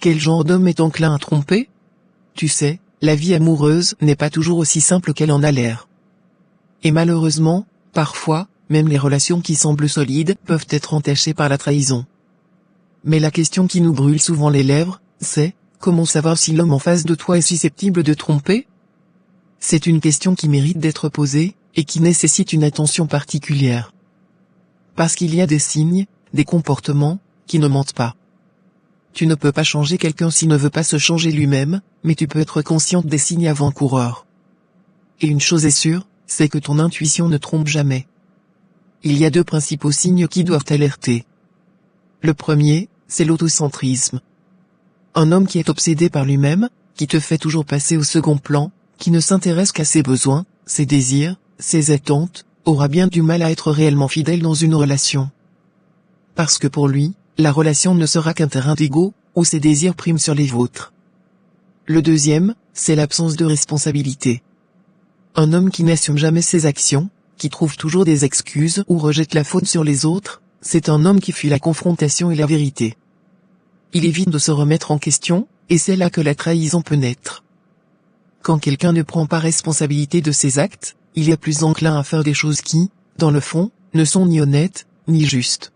Quel genre d'homme est enclin à tromper? Tu sais, la vie amoureuse n'est pas toujours aussi simple qu'elle en a l'air. Et malheureusement, parfois, même les relations qui semblent solides peuvent être entachées par la trahison. Mais la question qui nous brûle souvent les lèvres, c'est, comment savoir si l'homme en face de toi est susceptible de tromper? C'est une question qui mérite d'être posée, et qui nécessite une attention particulière. Parce qu'il y a des signes, des comportements, qui ne mentent pas. Tu ne peux pas changer quelqu'un s'il ne veut pas se changer lui-même, mais tu peux être consciente des signes avant-coureurs. Et une chose est sûre, c'est que ton intuition ne trompe jamais. Il y a deux principaux signes qui doivent t'alerter. Le premier, c'est l'autocentrisme. Un homme qui est obsédé par lui-même, qui te fait toujours passer au second plan, qui ne s'intéresse qu'à ses besoins, ses désirs, ses attentes, aura bien du mal à être réellement fidèle dans une relation. Parce que pour lui, la relation ne sera qu'un terrain d'ego, où ses désirs priment sur les vôtres. Le deuxième, c'est l'absence de responsabilité. Un homme qui n'assume jamais ses actions, qui trouve toujours des excuses ou rejette la faute sur les autres, c'est un homme qui fuit la confrontation et la vérité. Il évite de se remettre en question, et c'est là que la trahison peut naître. Quand quelqu'un ne prend pas responsabilité de ses actes, il est plus enclin à faire des choses qui, dans le fond, ne sont ni honnêtes, ni justes.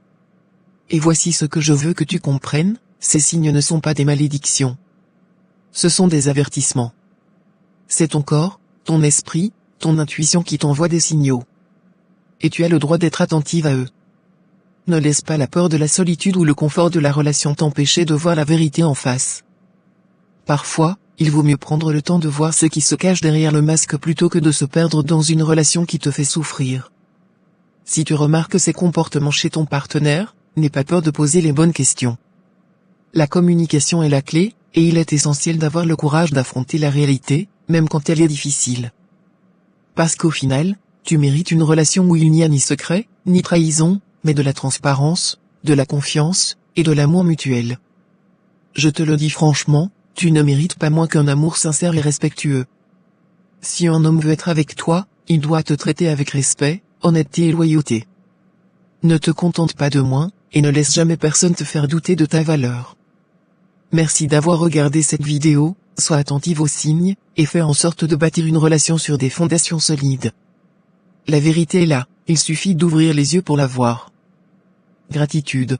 Et voici ce que je veux que tu comprennes, ces signes ne sont pas des malédictions. Ce sont des avertissements. C'est ton corps, ton esprit, ton intuition qui t'envoie des signaux. Et tu as le droit d'être attentive à eux. Ne laisse pas la peur de la solitude ou le confort de la relation t'empêcher de voir la vérité en face. Parfois, il vaut mieux prendre le temps de voir ce qui se cache derrière le masque plutôt que de se perdre dans une relation qui te fait souffrir. Si tu remarques ces comportements chez ton partenaire, n'aie pas peur de poser les bonnes questions. La communication est la clé, et il est essentiel d'avoir le courage d'affronter la réalité, même quand elle est difficile. Parce qu'au final, tu mérites une relation où il n'y a ni secret, ni trahison, mais de la transparence, de la confiance, et de l'amour mutuel. Je te le dis franchement, tu ne mérites pas moins qu'un amour sincère et respectueux. Si un homme veut être avec toi, il doit te traiter avec respect, honnêteté et loyauté. Ne te contente pas de moins, et ne laisse jamais personne te faire douter de ta valeur. Merci d'avoir regardé cette vidéo, sois attentive aux signes, et fais en sorte de bâtir une relation sur des fondations solides. La vérité est là, il suffit d'ouvrir les yeux pour la voir. Gratitude.